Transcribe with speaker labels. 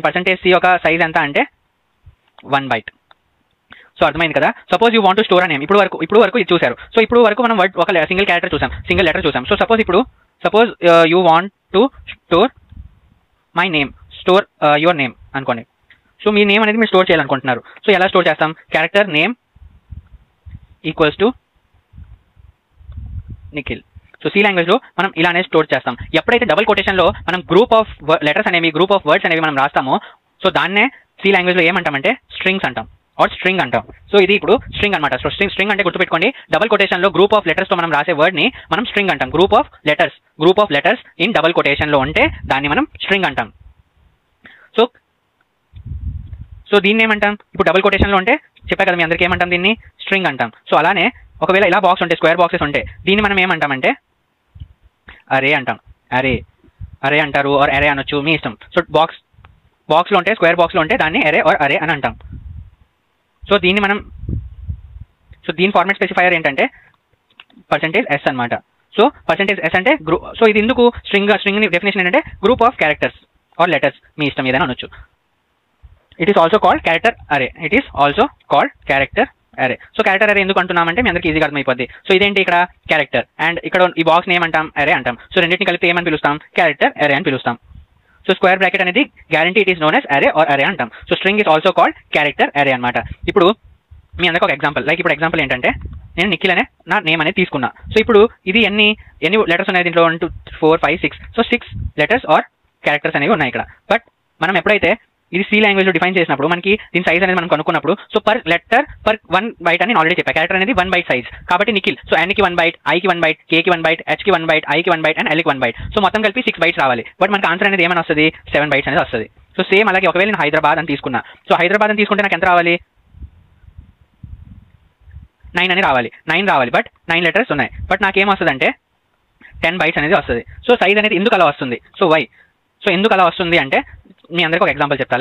Speaker 1: Percentage C యొక్క size ఎంత అంటే 1 byte. సో అర్థమైంది కదా. Suppose you want to store a name. ఇప్పుడు వరకు ఇది చూసారు. సో ఇప్పుడు వరకు మనం వర్డ్ ఒక సింగిల్ క్యారెక్టర్ చూసాం, సింగిల్ లెటర్ చూసాం. So suppose you want to store my name, store your name అనుకోండి. సో మీ నేమ్ అనేది మీరు స్టోర్ చేయాలనుకుంటున్నారు. సో ఎలా స్టోర్ చేస్తాం? Character name equals to Nikhil. So C లాంగ్వేజ్లో మనం ఇలానే స్టోర్ చేస్తాం. ఎప్పుడైతే డబుల్ కొటేషన్లో మనం గ్రూప్ ఆఫ్ లెటర్స్ అనేవి, గ్రూప్ ఆఫ్ వర్డ్స్ అనేవి మనం రాస్తామో, సో దాన్నే సి లాంగ్వేజ్లో ఏమంటామంటే స్ట్రింగ్స్ అంటాం, ఆర్ స్ట్రింగ్ అంటాం. సో ఇది ఇప్పుడు స్ట్రింగ్ అనమాట. సో స్ట్రింగ్ అంటే గుర్తుపెట్టుకోండి, డబుల్ కొటేషన్లో గ్రూప్ ఆఫ్ లెటర్స్తో మనం రాసే వర్డ్ని మనం స్ట్రింగ్ అంటాం. Group of letters in double కొటేషన్లో ఉంటే దాన్ని మనం స్ట్రింగ్ అంటాం. సో దీన్ని ఏమంటాం? ఇప్పుడు డబుల్ కొటేషన్లో ఉంటే చెప్పా కదా మీ అందరికీ ఏమంటాం, దీన్ని స్ట్రింగ్ అంటాం. సో అలానే ఒకవేళ ఇలా బాక్స్ ఉంటే, స్క్వేర్ బాక్సెస్ ఉంటే దీన్ని మనం ఏమంటామంటే అరే అంటాం. అరే అంటారు, ఆర్ అరే అనొచ్చు, మీ ఇష్టం. సో బాక్స్లో ఉంటే, స్క్వేర్ బాక్స్లో ఉంటే దాన్ని అరే ఆర్ అరే అని అంటాం. సో దీన్ని మనం, సో దీని ఫార్మాట్ స్పెసిఫైయర్ ఏంటంటే %s అనమాట. సో %s అంటే సో ఇది ఎందుకు స్ట్రింగ్ డెఫినేషన్ ఏంటంటే group of characters or letters, మీ ఇష్టం ఏదైనా అనొచ్చు. It is also called character array. So character array ఎందుకు అంటున్నామంటే మీ అందరికీ ఈజీగా అర్థమైపోద్ది. సో ఇదేంటి, ఇక్కడ క్యారెక్టర్ అండ్ ఇక్కడ ఈ బాక్స్ నేమ్ అంటాం అరే అంటాం. సో రెండింటిని కలిపి ఏమని పిలుస్తాం? క్యారెక్టర్ అరే అని పిలుస్తాం. సో స్క్వేర్ బ్రాకెట్ అనేది guarantee it is known as అరే ఆర్ అరే అంటాం. So string is also called character అరే అనమాట. ఇప్పుడు మీ అందరికి ఒక ఎగ్జాంపుల్, ఇప్పుడు ఎగ్జాంపుల్ ఏంటంటే నేను నిఖిల్ అనే నా నేమ్ అనేది తీసుకున్నా. సో ఇప్పుడు ఇది ఎన్ని లెటర్స్ ఉన్నాయి దీంట్లో? 1 2 4 5 6. సో 6 లెటర్స్ ఆర్ క్యారెక్టర్స్ అనేవి ఉన్నాయి ఇక్కడ. బట్ మనం ఎప్పుడైతే ఇది సి లాంగ్వేజ్లో డిఫైన్ చేసినప్పుడు మనకి దీని సైజ్ అనేది మనం కనుక్కున్నప్పుడు, so per letter per 1 byte అని ఆల్రెడీ చెప్పా. క్యారెక్టర్ అనేది 1 byte సైజ్ కాబట్టి నిఖిల్, సో N-కి 1 byte, I-కి 1 byte, K-కి 1 byte, H-కి 1 byte, I-కి 1 byte అండ్ L-కి 1 byte. సో మొత్తం కలిపి 6 bytes రావాలి. బట్ మనకి ఆన్సర్ అనేది ఏమని వస్తుంది? 7 bytes అనేది వస్తుంది. సో సేమ్ అలాగే ఒకవేళ నేను హైదరాబాద్ అని తీసుకున్నా, సో హైదరాబాద్ అని తీసుకుంటే నాకు ఎంత రావాలి? 9 అని రావాలి, 9 రావాలి. బట్ 9 లెటర్స్ ఉన్నాయి. బట్ నాకేం వస్తుంది అంటే 10 bytes అనేది వస్తుంది. సో సైజ్ అనేది ఎందుకు అలా వస్తుంది? సో ఎందుకు అలా వస్తుంది అంటే మీ అందరికీ ఒక ఎగ్జాంపుల్ చెప్తా.